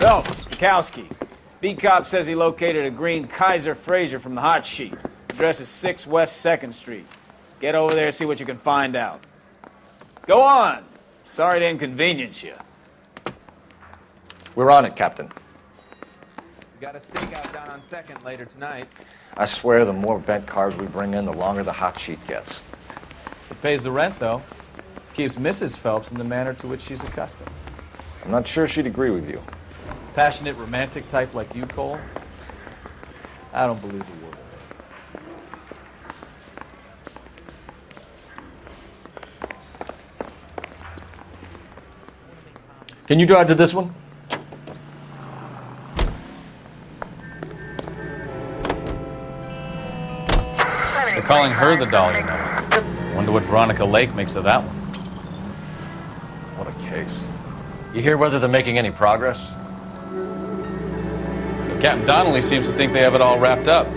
Phelps, Bukowski. B-Cop says he located a green Kaiser Fraser from the hot sheet. Address is 6 West 2nd Street. Get over there, see what you can find out. Go on. Sorry to inconvenience you. We're on it, Captain. We got a stakeout down on 2nd later tonight. I swear the more bent cars we bring in, the longer the hot sheet gets. It pays the rent, though. Keeps Mrs. Phelps in the manner to which she's accustomed. I'm not sure she'd agree with you. Passionate, romantic type like you, Cole? I don't believe a word of it. Can you drive to this one? They're calling her the doll, you know. Wonder what Veronica Lake makes of that one. What a case. You hear whether they're making any progress? Captain Donnelly seems to think they have it all wrapped up.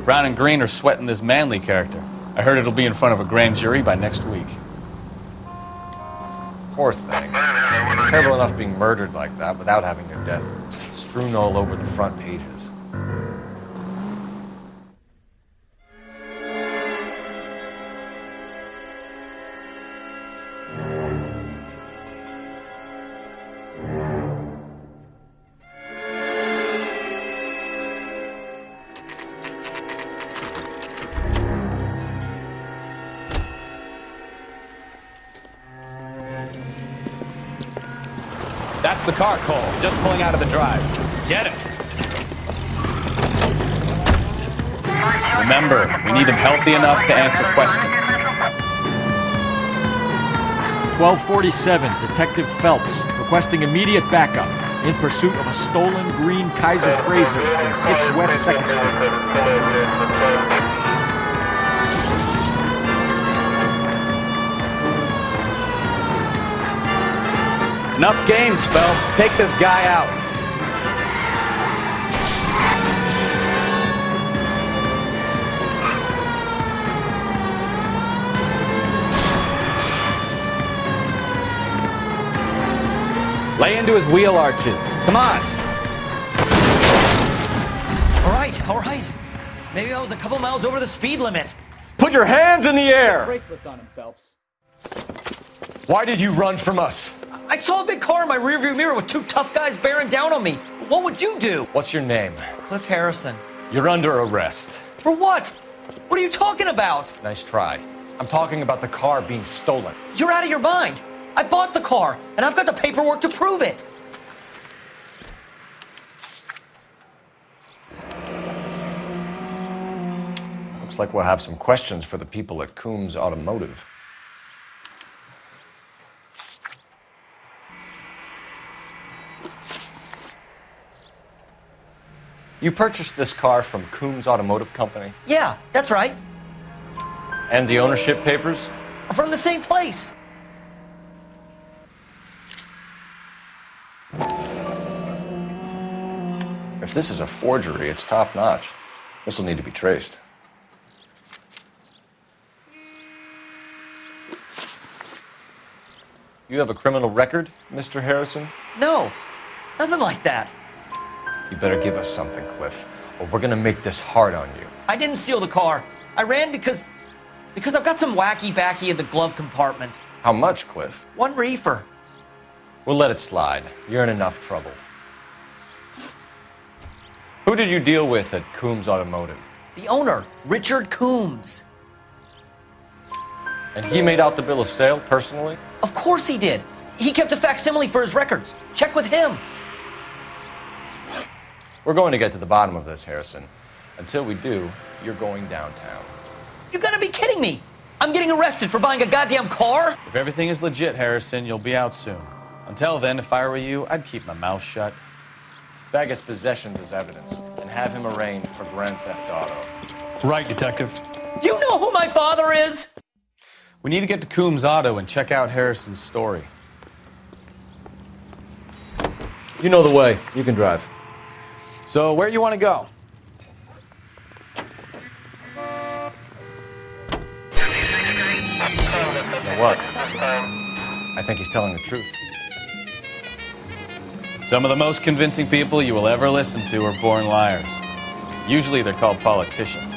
Brown and Green are sweating this Manley character. I heard it'll be in front of a grand jury by next week. Poor thing. Terrible enough being murdered like that without having their death strewn all over the front pages. That's the car, Cole. Just pulling out of the drive. Get him. Remember, we need him healthy enough to answer questions. 1247, Detective Phelps, requesting immediate backup in pursuit of a stolen green Kaiser Fraser from 6 West 2nd Street. Enough games, Phelps. Take this guy out. Lay into his wheel arches. Come on. All right. Maybe I was a couple miles over the speed limit. Put your hands in the air! Bracelets on him, Phelps. Why did you run from us? I saw a big car in my rearview mirror with 2 tough guys bearing down on me. What would you do? What's your name? Cliff Harrison. You're under arrest. For what? What are you talking about? Nice try. I'm talking about the car being stolen. You're out of your mind. I bought the car, and I've got the paperwork to prove it. Looks like we'll have some questions for the people at Coombs Automotive. You purchased this car from Coombs Automotive Company? Yeah, that's right. And the ownership papers? From the same place. If this is a forgery, it's top-notch. This will need to be traced. You have a criminal record, Mr. Harrison? No, nothing like that. You better give us something, Cliff, or we're gonna make this hard on you. I didn't steal the car. I ran because I've got some wacky backy in the glove compartment. How much, Cliff? 1 reefer. We'll let it slide. You're in enough trouble. Who did you deal with at Coombs Automotive? The owner, Richard Coombs. And he made out the bill of sale personally? Of course he did. He kept a facsimile for his records. Check with him. We're going to get to the bottom of this, Harrison. Until we do, you're going downtown. You gotta be kidding me. I'm getting arrested for buying a goddamn car? If everything is legit, Harrison, you'll be out soon. Until then, if I were you, I'd keep my mouth shut. Bag his possessions as evidence and have him arraigned for grand theft auto. Right, Detective. Do you know who my father is? We need to get to Coombs Auto and check out Harrison's story. You know the way. You can drive. So, where you want to go? You know what? I think he's telling the truth. Some of the most convincing people you will ever listen to are born liars. Usually they're called politicians.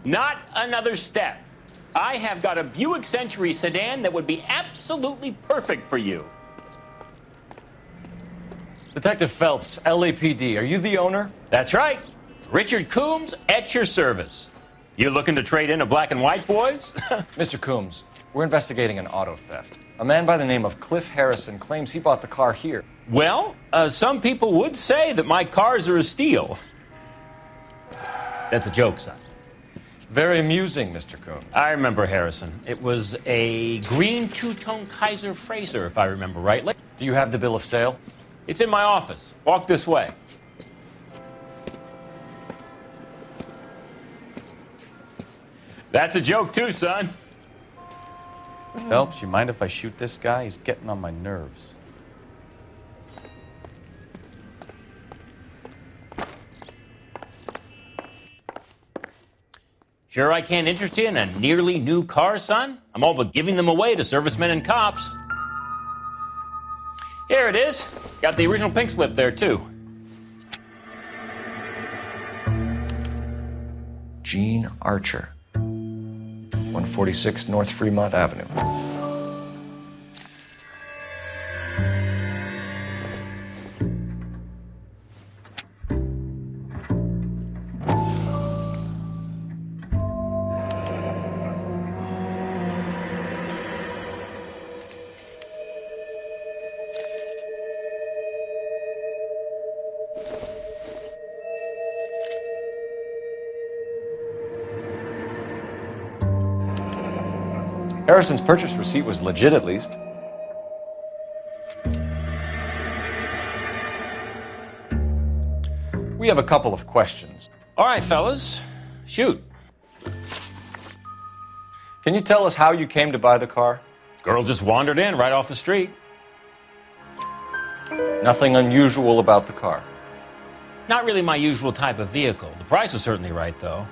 Not another step. I have got a Buick Century sedan that would be absolutely perfect for you. Detective Phelps, LAPD, are you the owner? That's right. Richard Coombs at your service. You looking to trade in a black and white, boys? Mr. Coombs, we're investigating an auto theft. A man by the name of Cliff Harrison claims he bought the car here. Well, some people would say that my cars are a steal. That's a joke, son. Very amusing, Mr. Coombs. I remember Harrison. It was a green two-tone Kaiser Frazer, if I remember rightly. Do you have the bill of sale? It's in my office. Walk this way. That's a joke too, son. Phelps, you mind if I shoot this guy? He's getting on my nerves. Sure I can't interest you in a nearly new car, son? I'm all but giving them away to servicemen and cops. Here it is. Got the original pink slip there, too. Gene Archer, 146 North Fremont Avenue. Harrison's purchase receipt was legit, at least. We have a couple of questions. All right, fellas. Shoot. Can you tell us how you came to buy the car? Girl just wandered in right off the street. Nothing unusual about the car. Not really my usual type of vehicle. The price was certainly right, though.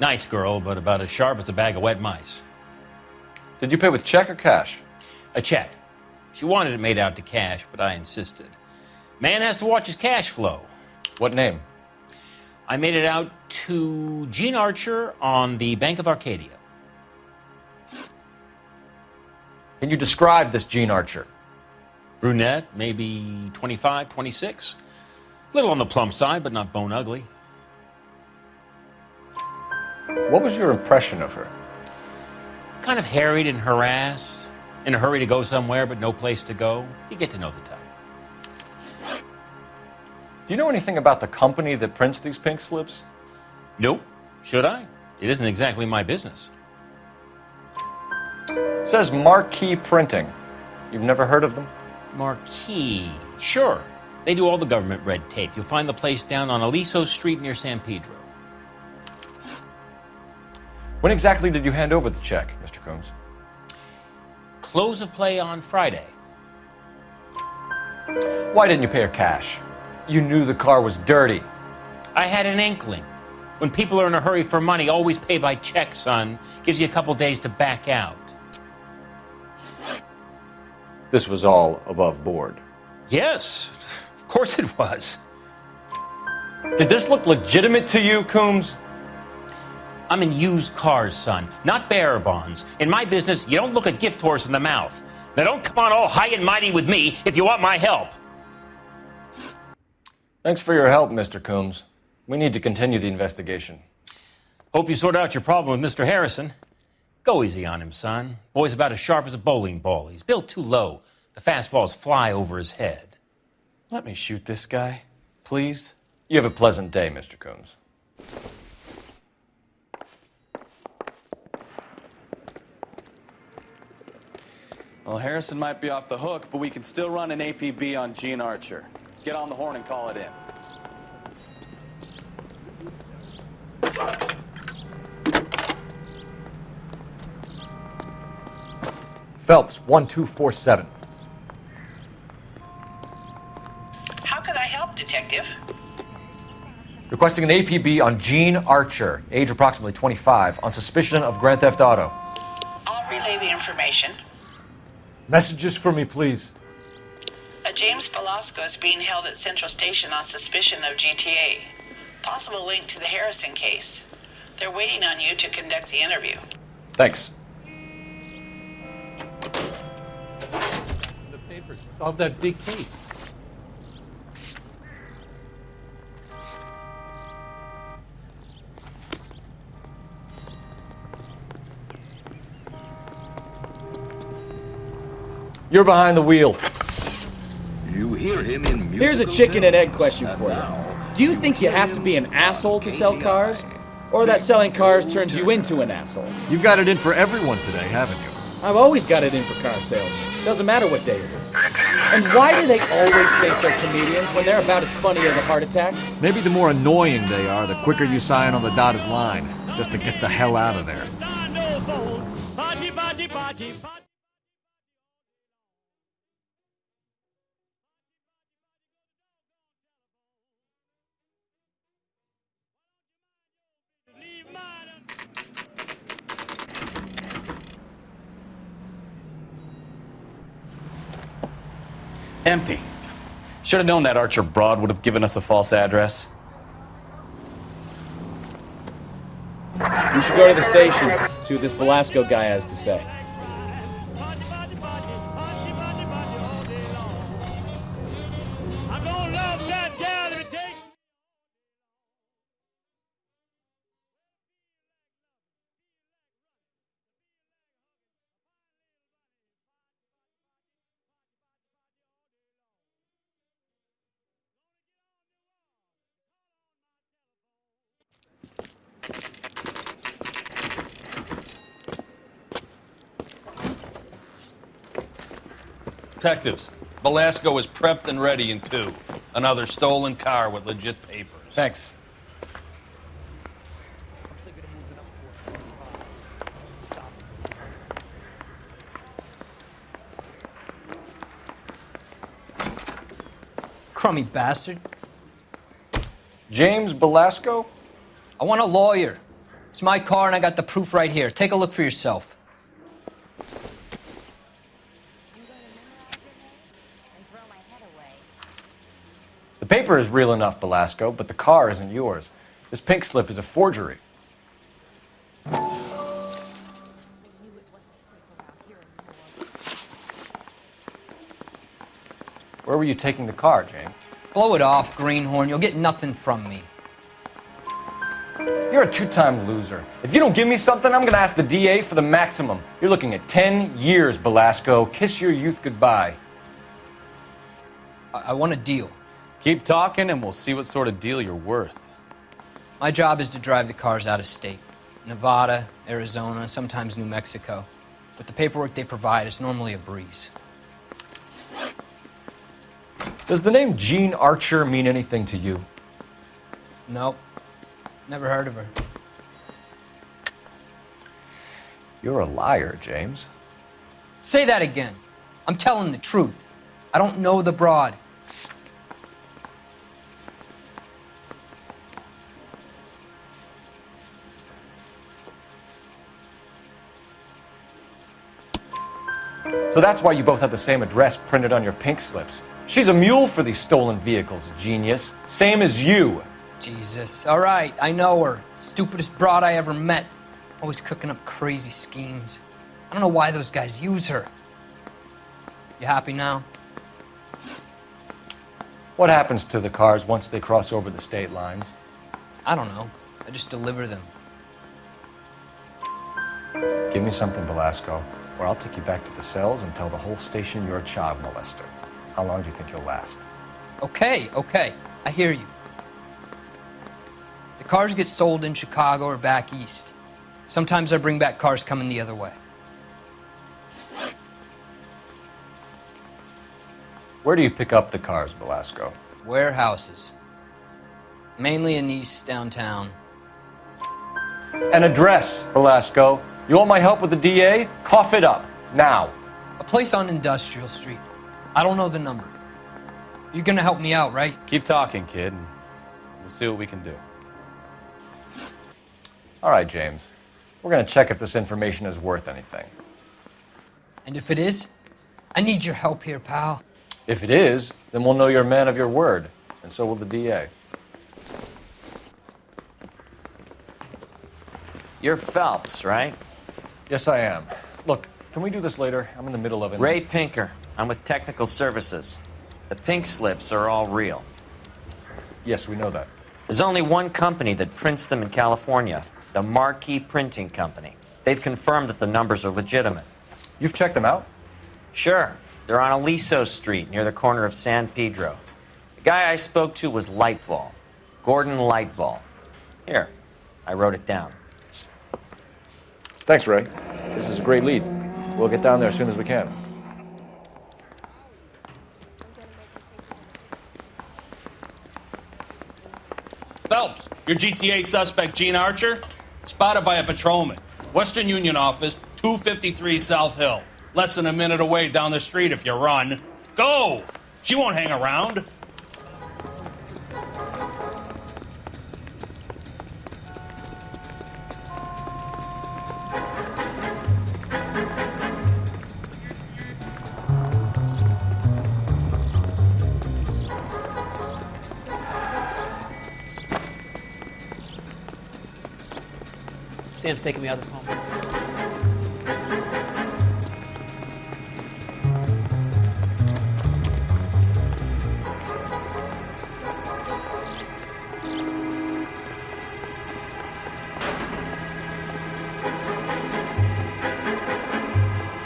Nice girl, but about as sharp as a bag of wet mice. Did you pay with check or cash? A check. She wanted it made out to cash, but I insisted. Man has to watch his cash flow. What name? I made it out to Gene Archer on the Bank of Arcadia. Can you describe this Gene Archer? Brunette, maybe 25, 26. Little on the plump side, but not bone ugly. What was your impression of her? Kind of harried and harassed, in a hurry to go somewhere, but no place to go. You get to know the type. Do you know anything about the company that prints these pink slips? Nope. Should I? It isn't exactly my business. It says Marquee Printing. You've never heard of them? Marquee. Sure. They do all the government red tape. You'll find the place down on Aliso Street near San Pedro. When exactly did you hand over the check, Mr. Coombs? Close of play on Friday. Why didn't you pay her cash? You knew the car was dirty. I had an inkling. When people are in a hurry for money, always pay by check, son. Gives you a couple days to back out. This was all above board. Yes, of course it was. Did this look legitimate to you, Coombs? I'm in used cars, son, not bearer bonds. In my business, you don't look a gift horse in the mouth. Now don't come on all high and mighty with me if you want my help. Thanks for your help, Mr. Coombs. We need to continue the investigation. Hope you sort out your problem with Mr. Harrison. Go easy on him, son. Boy's about as sharp as a bowling ball. He's built too low. The fastballs fly over his head. Let me shoot this guy, please. You have a pleasant day, Mr. Coombs. Well, Harrison might be off the hook, but we can still run an APB on Gene Archer. Get on the horn and call it in. Phelps, 1247. How can I help, Detective? Requesting an APB on Gene Archer, age approximately 25, on suspicion of Grand Theft Auto. I'll relay the information. Messages for me, please. James Velasco is being held at Central Station on suspicion of GTA. Possible link to the Harrison case. They're waiting on you to conduct the interview. Thanks. The papers. Solve that big case. You're behind the wheel. You hear him in musical Here's a chicken and egg terms. question And for you. now, Do you think you have to be an asshole to sell cars? Or that selling cars turns you into an asshole? You've got it in for everyone today, haven't you? I've always got it in for car salesmen. Doesn't matter what day it is. And why do they always think they're comedians when they're about as funny as a heart attack? Maybe the more annoying they are, the quicker you sign on the dotted line, just to get the hell out of there. Empty. Should have known that Archer broad would have given us a false address. You should go to the station, see what this Velasco guy has to say. Detectives, Velasco is prepped and ready in 2. Another stolen car with legit papers. Thanks. Crummy bastard. James Velasco? I want a lawyer. It's my car and I got the proof right here. Take a look for yourself. The paper is real enough, Velasco, but the car isn't yours. This pink slip is a forgery. Where were you taking the car, James? Blow it off, greenhorn. You'll get nothing from me. You're a two-time loser. If you don't give me something, I'm gonna ask the DA for the maximum. You're looking at 10 years, Velasco. Kiss your youth goodbye. I want a deal. Keep talking and we'll see what sort of deal you're worth. My job is to drive the cars out of state. Nevada, Arizona, sometimes New Mexico. With the paperwork they provide, it's normally a breeze. Does the name Gene Archer mean anything to you? Nope. Never heard of her. You're a liar, James. Say that again. I'm telling the truth. I don't know the broad. So that's why you both have the same address printed on your pink slips. She's a mule for these stolen vehicles, genius. Same as you. Jesus. All right, I know her. Stupidest broad I ever met. Always cooking up crazy schemes. I don't know why those guys use her. You happy now? What happens to the cars once they cross over the state lines? I don't know. I just deliver them. Give me something, Velasco, or I'll take you back to the cells and tell the whole station you're a child molester. How long do you think you'll last? Okay. I hear you. The cars get sold in Chicago or back east. Sometimes I bring back cars coming the other way. Where do you pick up the cars, Velasco? Warehouses. Mainly in East downtown. An address, Velasco. You want my help with the DA? Cough it up, now. A place on Industrial Street. I don't know the number. You're gonna help me out, right? Keep talking, kid, and we'll see what we can do. All right, James. We're going to check if this information is worth anything. And if it is, I need your help here, pal. If it is, then we'll know you're a man of your word, and so will the DA. You're Phelps, right? Yes, I am. Look, can we do this later? I'm in the middle of it. Ray Pinker. I'm with Technical Services. The pink slips are all real. Yes, we know that. There's only one company that prints them in California, the Marquee Printing Company. They've confirmed that the numbers are legitimate. You've checked them out? Sure. They're on Aliso Street, near the corner of San Pedro. The guy I spoke to was Lightval. Gordon Lightval. Here, I wrote it down. Thanks, Ray. This is a great lead. We'll get down there as soon as we can. Phelps, your GTA suspect, Gene Archer, spotted by a patrolman. Western Union office, 253 South Hill. Less than a minute away down the street if you run. Go! She won't hang around. Sam's taking me out of the home.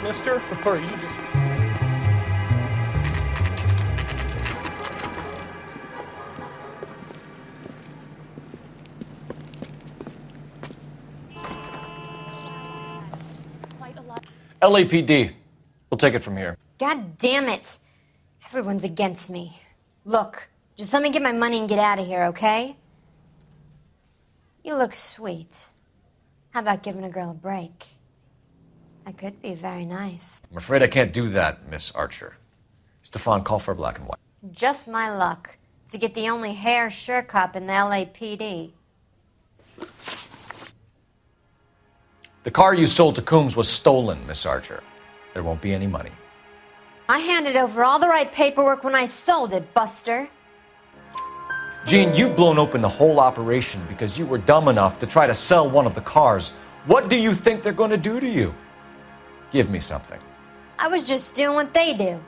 Mister, or are you just... LAPD. We'll take it from here. God damn it. Everyone's against me. Look, just let me get my money and get out of here, okay? You look sweet. How about giving a girl a break? That could be very nice. I'm afraid I can't do that, Miss Archer. Stefan, call for black and white. Just my luck to get the only hair sure cop in the LAPD. The car you sold to Coombs was stolen, Miss Archer. There won't be any money. I handed over all the right paperwork when I sold it, Buster. Gene, you've blown open the whole operation because you were dumb enough to try to sell one of the cars. What do you think they're going to do to you? Give me something. I was just doing what they do.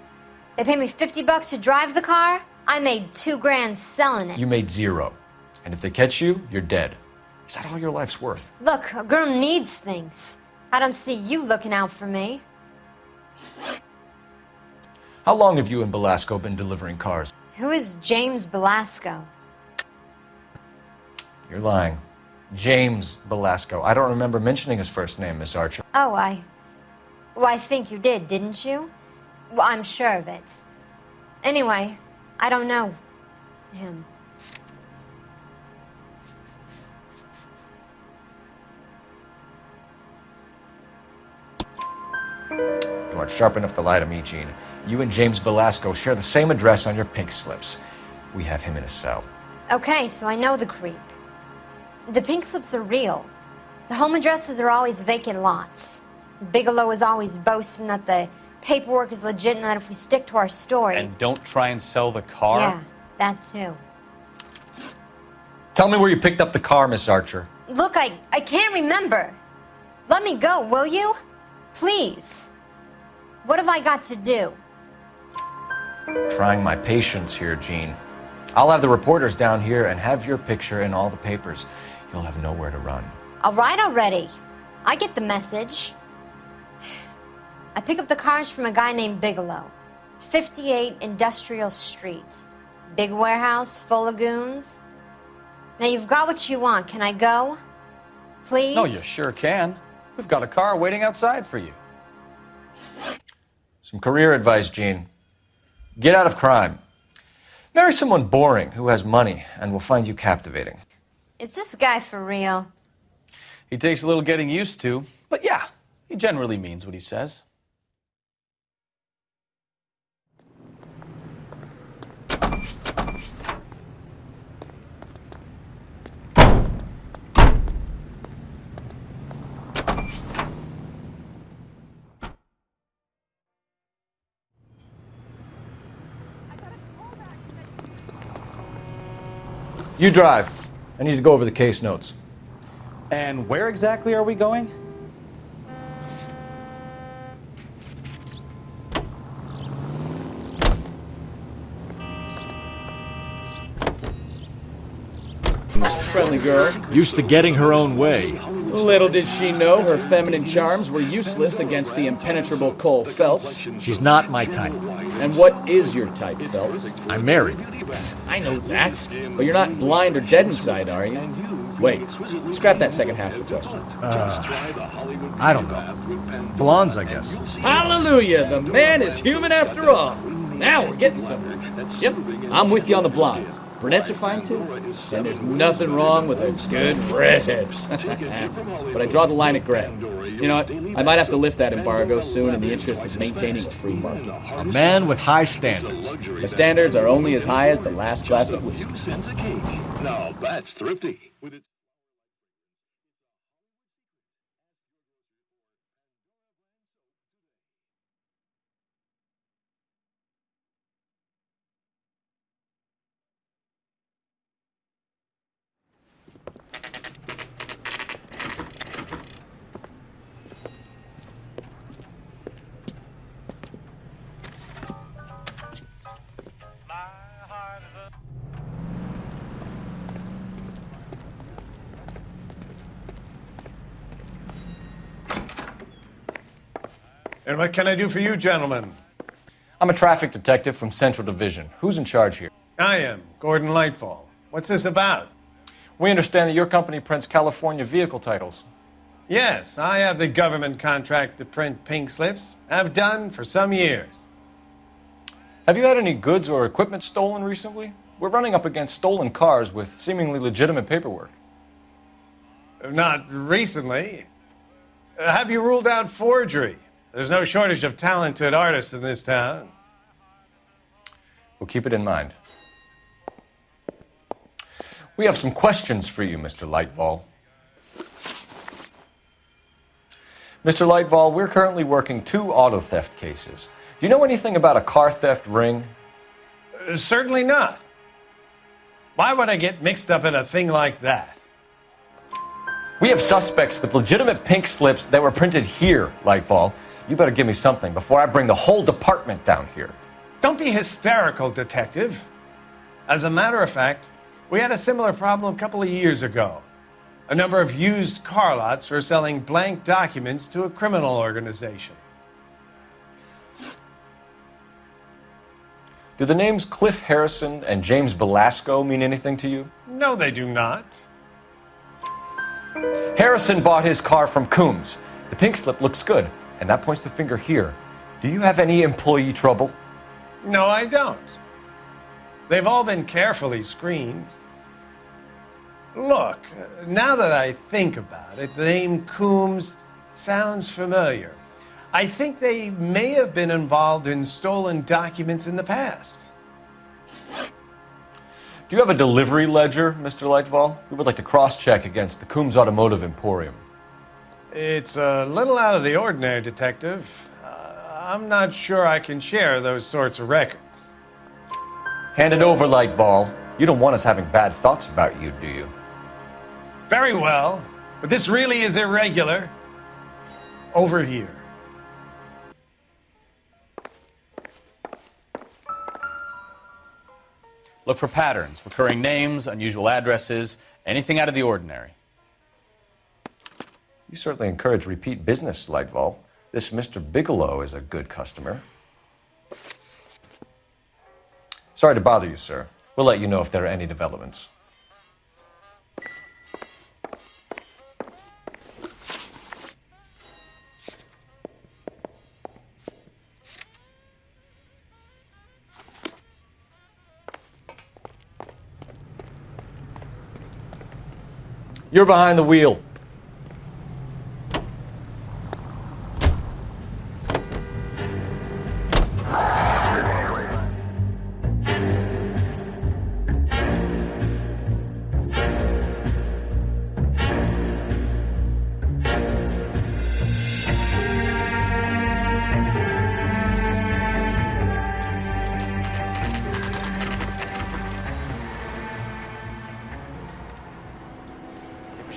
They paid me $50 to drive the car. I made $2 grand selling it. You made $0. And if they catch you, you're dead. Is that all your life's worth? Look, a girl needs things. I don't see you looking out for me. How long have you and Belasco been delivering cars? Who is James Belasco? You're lying. James Belasco. I don't remember mentioning his first name, Miss Archer. Oh, Well, I think you did, didn't you? Well, I'm sure of it. Anyway, I don't know him. You aren't sharp enough to lie to me, Gene. You and James Belasco share the same address on your pink slips. We have him in a cell. Okay, so I know the creep. The pink slips are real. The home addresses are always vacant lots. Bigelow is always boasting that the paperwork is legit and that if we stick to our stories... And don't try and sell the car? Yeah, that too. Tell me where you picked up the car, Miss Archer. Look, I can't remember. Let me go, will you? Please. What have I got to do? Trying my patience here, Gene. I'll have the reporters down here and have your picture in all the papers. You'll have nowhere to run. All right already. I get the message. I pick up the cars from a guy named Bigelow. 58 Industrial Street. Big warehouse, full of goons. Now you've got what you want. Can I go? Please? No, you sure can. We've got a car waiting outside for you. Some career advice, Gene. Get out of crime. Marry someone boring who has money and will find you captivating. Is this guy for real? He takes a little getting used to, but yeah, he generally means what he says. You drive. I need to go over the case notes. And where exactly are we going? Friendly girl. Used to getting her own way. Little did she know her feminine charms were useless against the impenetrable Cole Phelps. She's not my type. And what is your type, Phelps? I'm married. I know that, but you're not blind or dead inside, are you? Wait, scrap that second half of the question. I don't know. Blondes, I guess. Hallelujah, the man is human after all. Now we're getting somewhere. Yep, I'm with you on the blondes. Brunettes are fine too, and there's nothing wrong with a good redhead. But I draw the line at gray. You know what? I might have to lift that embargo soon in the interest of maintaining a free market. A man with high standards. The standards are only as high as the last glass of whiskey. Now that's thrifty. And what can I do for you, gentlemen? I'm a traffic detective from Central Division. Who's in charge here? I am, Gordon Lightfall. What's this about? We understand that your company prints California vehicle titles. Yes, I have the government contract to print pink slips. Have done for some years. Have you had any goods or equipment stolen recently? We're running up against stolen cars with seemingly legitimate paperwork. Not recently. Have you ruled out forgery? There's no shortage of talented artists in this town. We'll keep it in mind. We have some questions for you, Mr. Lightfall. Mr. Lightfall, we're currently working 2 auto theft cases. Do you know anything about a car theft ring? Certainly not. Why would I get mixed up in a thing like that? We have suspects with legitimate pink slips that were printed here, Lightfall. You better give me something before I bring the whole department down here. Don't be hysterical, detective. As a matter of fact, we had a similar problem a couple of years ago. A number of used car lots were selling blank documents to a criminal organization. Do the names Cliff Harrison and James Belasco mean anything to you? No, they do not. Harrison bought his car from Coombs. The pink slip looks good, and that points the finger here. Do you have any employee trouble? No, I don't. They've all been carefully screened. Look, now that I think about it, the name Coombs sounds familiar. I think they may have been involved in stolen documents in the past. Do you have a delivery ledger, Mr. Lightfall? We would like to cross-check against the Coombs Automotive Emporium. It's a little out of the ordinary, Detective. I'm not sure I can share those sorts of records. Hand it over, Lightfall. You don't want us having bad thoughts about you, do you? Very well, but this really is irregular. Over here. Look for patterns, recurring names, unusual addresses, anything out of the ordinary. You certainly encourage repeat business, Lightfall. This Mr. Bigelow is a good customer. Sorry to bother you, sir. We'll let you know if there are any developments. You're behind the wheel.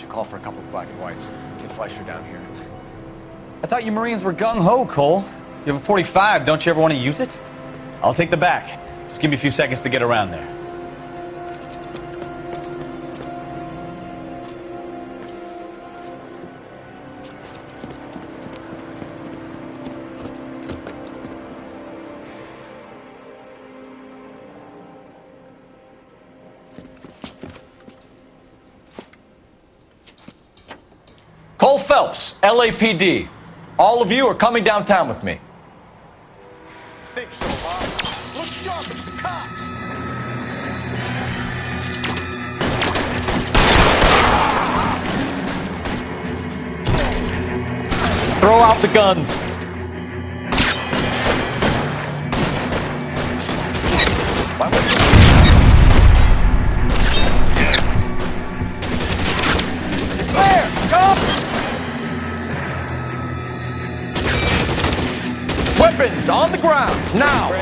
Call for a couple of black and whites. Get Fleischer down here. I thought you Marines were gung-ho, Cole. You have a 45. Don't you ever want to use it? I'll take the back. Just give me a few seconds to get around there. Cole Phelps, LAPD. All of you are coming downtown with me. Think so, huh? Look sharp, it's the cops! Throw out the guns. There! Come! Weapons on the ground, now!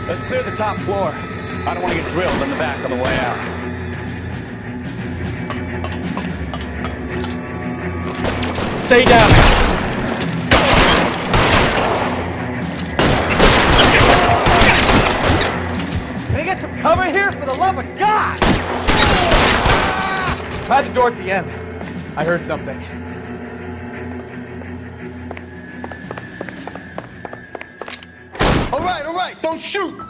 Let's clear the top floor. I don't want to get drilled on the back on the way out. Stay down. Can I get some cover here, for the love of God? Try the door at the end. I heard something. All right, don't shoot!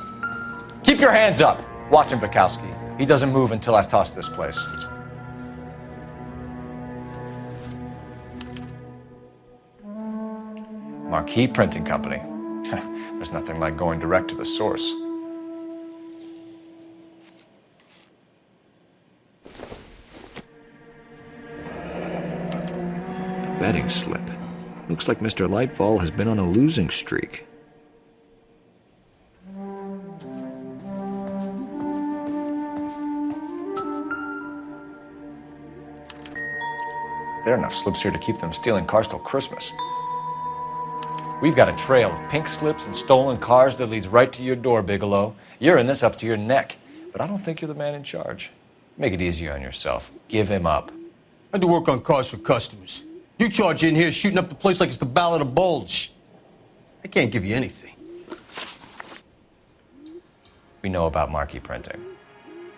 Keep your hands up. Watch him, Bukowski. He doesn't move until I've tossed this place. Marquee Printing Company. There's nothing like going direct to the source. Betting slip. Looks like Mr. Lightfall has been on a losing streak. There are enough slips here to keep them stealing cars till Christmas. We've got a trail of pink slips and stolen cars that leads right to your door, Bigelow. You're in this up to your neck, but I don't think you're the man in charge. Make it easier on yourself. Give him up. I do work on cars for customers. You charge in here shooting up the place like it's the Ballad of Bulge. I can't give you anything. We know about marquee printing.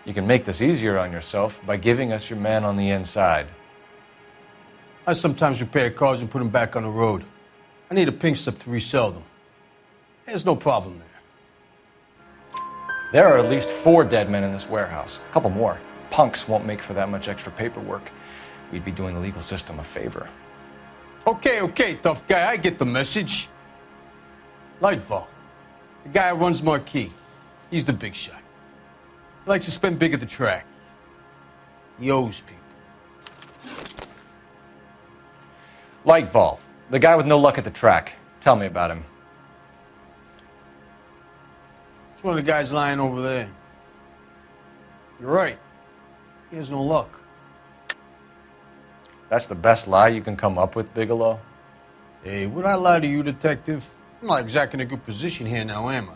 You can make this easier on yourself by giving us your man on the inside. I sometimes repair cars and put them back on the road. I need a pink slip to resell them. There's no problem there. There are at least 4 dead men in this warehouse. A couple more. Punks won't make for that much extra paperwork. We'd be doing the legal system a favor. Okay, tough guy, I get the message. Lightfall, the guy who runs Marquee. He's the big shot. He likes to spend big at the track. He owes people. Lightfall, the guy with no luck at the track. Tell me about him. It's one of the guys lying over there. You're right. He has no luck. That's the best lie you can come up with, Bigelow? Hey, would I lie to you, detective? I'm not exactly in a good position here now, am I?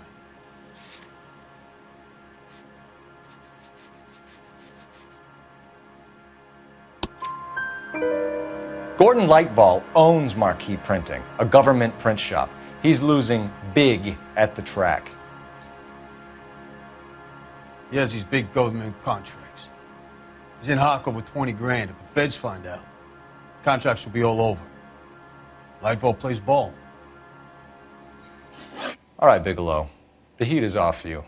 Gordon Lightball owns Marquee Printing, a government print shop. He's losing big at the track. He has these big government contracts. He's in hock over 20 grand. If the feds find out, contracts will be all over. Lightfall plays ball. All right, Bigelow. The heat is off you.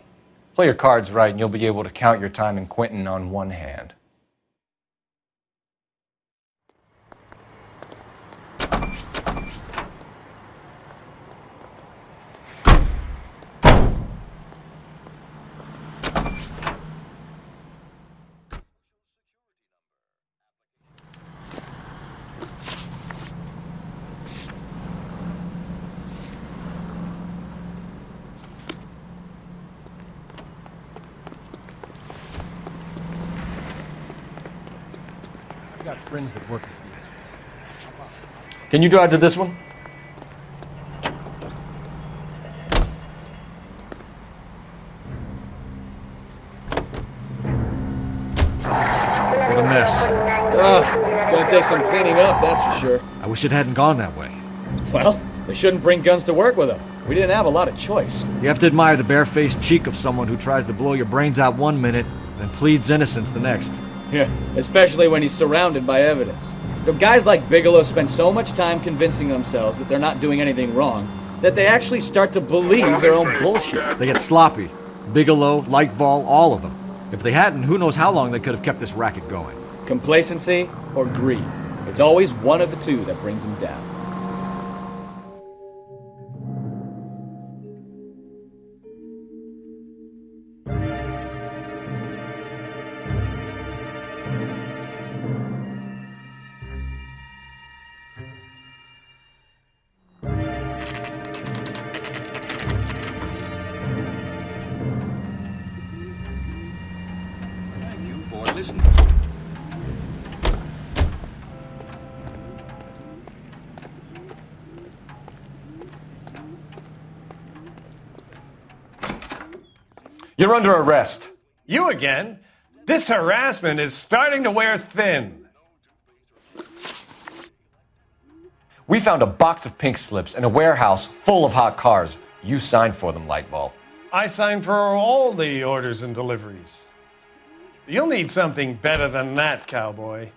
Play your cards right and you'll be able to count your time in Quentin on one hand. I've got friends that work with these. Can you drive to this one? What a mess. Gonna take some cleaning up, that's for sure. I wish it hadn't gone that way. Well, they shouldn't bring guns to work with them. We didn't have a lot of choice. You have to admire the barefaced cheek of someone who tries to blow your brains out one minute, then pleads innocence the next. Yeah, especially when he's surrounded by evidence. You know, guys like Bigelow spend so much time convincing themselves that they're not doing anything wrong that they actually start to believe their own bullshit. They get sloppy. Bigelow, Lightfall, all of them. If they hadn't, who knows how long they could have kept this racket going. Complacency or greed. It's always one of the two that brings them down. You're under arrest. You again? This harassment is starting to wear thin. We found a box of pink slips in a warehouse full of hot cars. You signed for them, Lightball. I signed for all the orders and deliveries. You'll need something better than that, cowboy.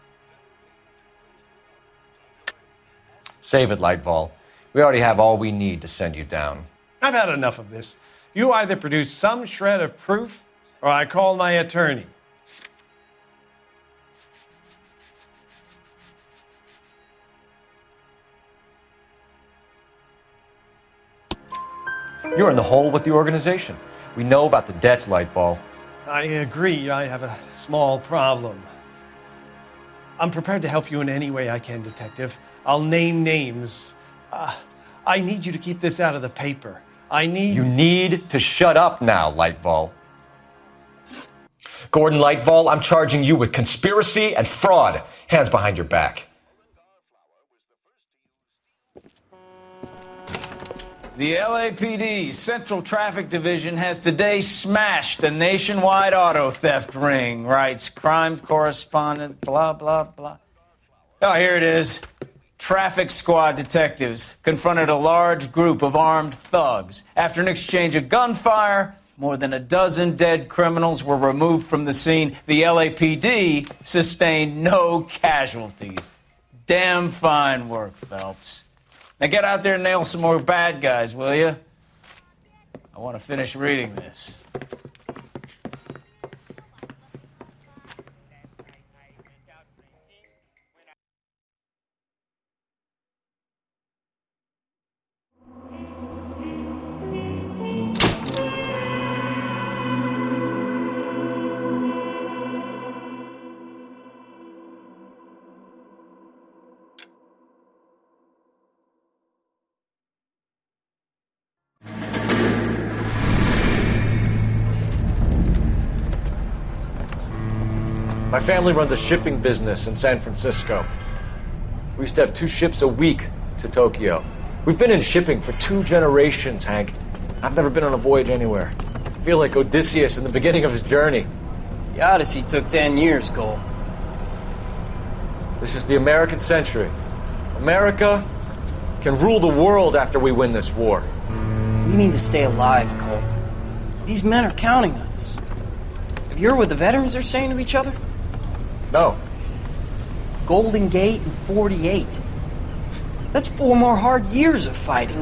Save it, Lightball. We already have all we need to send you down. I've had enough of this. You either produce some shred of proof, or I call my attorney. You're in the hole with the organization. We know about the debts, Lightball. I agree, I have a small problem. I'm prepared to help you in any way I can, Detective. I'll name names. I need you to keep this out of the paper. You need to shut up now, Lightball. Gordon Lightball, I'm charging you with conspiracy and fraud. Hands behind your back. The LAPD Central Traffic Division has today smashed a nationwide auto theft ring, writes crime correspondent, blah, blah, blah. Oh, here it is. Traffic squad detectives confronted a large group of armed thugs. After an exchange of gunfire, more than a dozen dead criminals were removed from the scene. The LAPD sustained no casualties. Damn fine work, Phelps. Now get out there and nail some more bad guys, will you? I want to finish reading this. My family runs a shipping business in San Francisco. We used to have 2 ships a week to Tokyo. We've been in shipping for 2 generations, Hank. I've never been on a voyage anywhere. I feel like Odysseus in the beginning of his journey. The Odyssey took 10 years, Cole. This is the American century. America can rule the world after we win this war. We need to stay alive, Cole. These men are counting on us. Have you heard what the veterans are saying to each other? No. Golden Gate and 48. That's 4 more hard years of fighting.